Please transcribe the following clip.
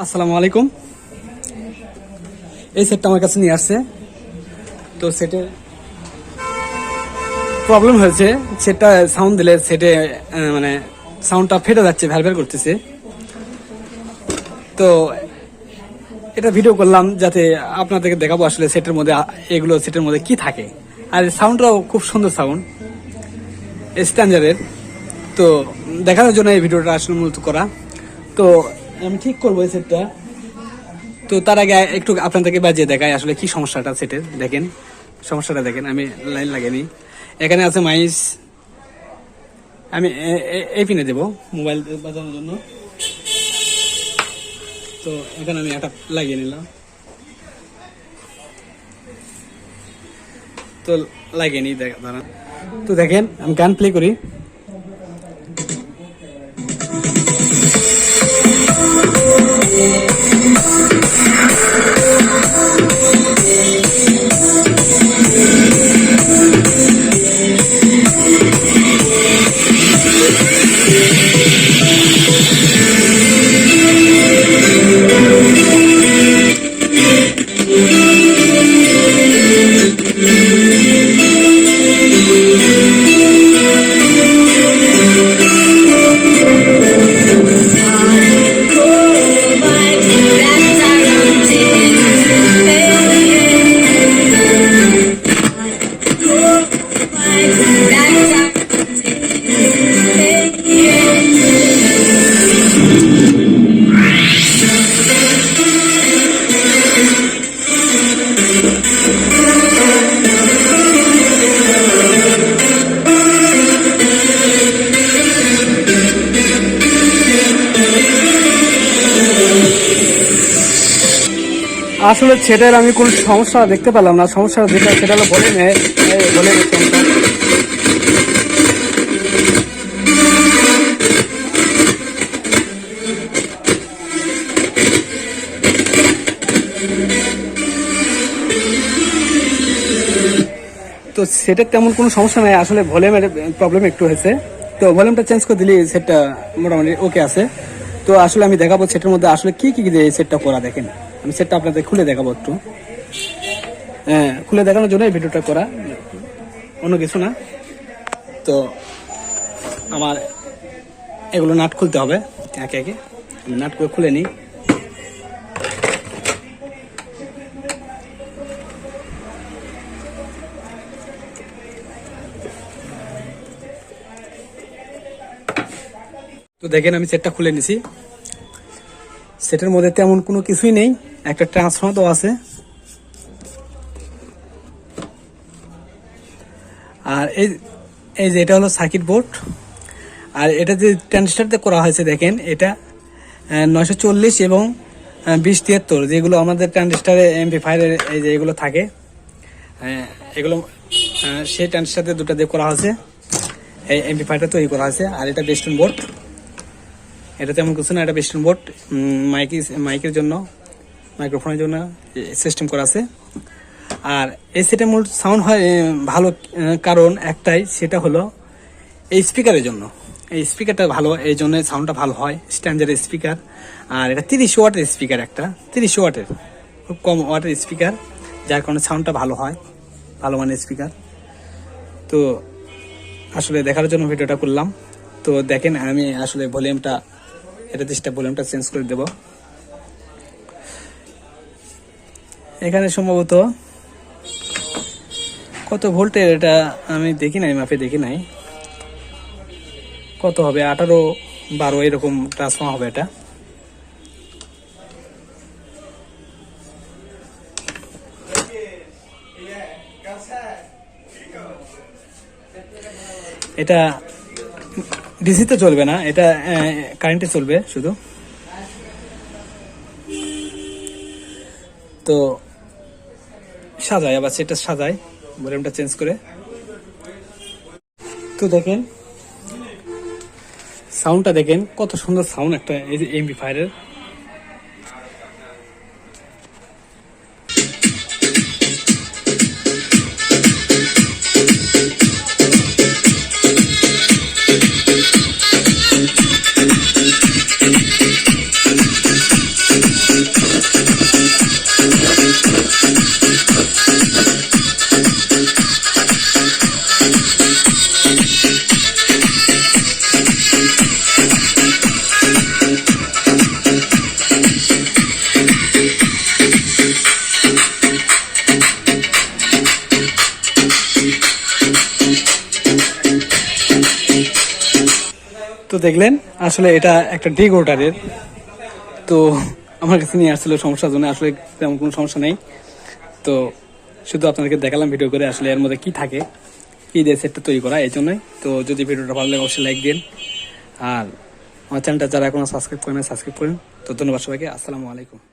আসসালামু আলাইকুম। এই সেটটা আমার কাছে নিয়ে আসছে। তো সেটের প্রবলেম হয়েছে, সেটটা সাউন্ড দিলে সেটে মানে সাউন্ডটা ফেটে যাচ্ছে, ভ্যালভ্যাল করতেছে। তো এটা ভিডিও করলাম যাতে আপনাদেরকে দেখাবো আসলে সেটের মধ্যে এগুলো সেটের মধ্যে কি থাকে। আর সাউন্ডটাও খুব সুন্দর সাউন্ড, স্ট্যান্ডার্ডের। তো দেখানোর জন্য এই ভিডিওটা আসলে মূলত করা। তো আমি ঠিক করবো এই সেটটা। তো তার আগে একটু আপনাদেরকে বাজিয়ে দেখাই আসলে কি সমস্যাটা সেটের। দেখেন সমস্যাটা দেখেন, আমি লাইন লাগেনি। এখানে আছে মাইস, আমি এই পিনে দেবো মোবাইল বাজানোর জন্য। তো এখানে আমি একটা লাগিয়ে নিলাম, তো লাগিয়ে নিই দাঁড়ান। তো দেখেন আমি গান প্লে করি। আসলে সেটার আমি কোনো সমস্যা দেখতে পেলাম না। সমস্যা যেটা সেটা হলো বলে তো সেটার তেমন কোনো সমস্যা নাই, আসলে ভলিউমের প্রবলেম একটু হয়েছে। তো ভলিউমটা চেঞ্জ করে দিলে সেটটা মোটামুটি ওকে আছে। তো আসলে আমি দেখাবো সেটের মধ্যে আসলে কি কি দিয়ে সেটটা করা। দেখেন আমি সেটটা আপনাদের খুলে দেখাবো একটু। হ্যাঁ, খুলে দেখানোর জন্য এই ভিডিওটা করা, অন্য কিছু না। তো আমার এগুলো নাট খুলতে হবে একে একে। আমি নাট করে খুলে নিই। তো দেখেন আমি সেটটা খুলে নিছি। সেটের মধ্যে তেমন কোনো কিছুই নেই, একটা ট্রান্সফর্মার তো আছে। আর এই যে এটা হলো সার্কিট বোর্ড। আর এটা যে ট্রানজিস্টারতে করা হয়েছে দেখেন, এটা 940 এবং 2073, যেগুলো আমাদের ট্রানজিস্টারে এমপ্লিফায়ারের এই যে এগুলো থাকে, এগুলো সেই ট্রানজিস্টারতে দুটো দিয়ে করা হয়েছে। এই এমপ্লিফায়ারটা তৈরি করা হয়েছে। আর এটা বেস্টন বোর্ড, এটা তেমন কিছু না, এটা বেস্টন বোর্ড। মাইকের জন্য, মাইক্রোফোনের জন্য সিস্টেম করা আছে। আর এই সেটের মূল সাউন্ড হয় ভালো কারণ একটাই, সেটা হলো এই স্পিকারের জন্য। এই স্পিকারটা ভালো, এই জন্য সাউন্ডটা ভালো হয়, স্ট্যান্ডার্ড স্পিকার। আর এটা 30 ওয়াটের স্পিকার, একটা 30 ওয়াটের, খুব কম ওয়াটের স্পিকার, যার কারণে সাউন্ডটা ভালো হয়, ভালো মানের স্পিকার। তো আসলে দেখার জন্য ভিডিওটা করলাম। তো দেখেন আমি আসলে ভলিউমটা, এটা চেষ্টা ভলিউমটা চেঞ্জ করে দেব। এখানে সম্ভবত কত ভোল্টের এটা আমি দেখি নাই, মাপে দেখি নাই কত হবে, 18 12 এরকম ট্রান্সফর্মার হবে এটা। এটা ডিসিতে চলবে না, এটা কারেন্টে চলবে শুধু। তো সাজায় আবার সেটা সাজায় ভলিউমটা চেঞ্জ করে। তো দেখেন সাউন্ডটা দেখেন কত সুন্দর সাউন্ড একটা এমপ্লিফায়ারের। তো দেখলেন আসলে এটা একটা ডিগ ওটারের। তো আমার কাছে নিয়ে আসছিল সমস্যার জন্য, আসলে তেমন কোনো সমস্যা নেই। তো শুধু আপনাদেরকে দেখালাম ভিডিও করে আসলে এর মধ্যে কি থাকে, কি দিয়ে সেটটা তৈরি করা, এই জন্যই। তো যদি ভিডিওটা ভালো লাগে অবশ্যই লাইক দিন, আর আমার চ্যানেলটা যারা এখনো সাবস্ক্রাইব করেন সাবস্ক্রাইব করেন। তো ধন্যবাদ সবাইকে, আসসালামু আলাইকুম।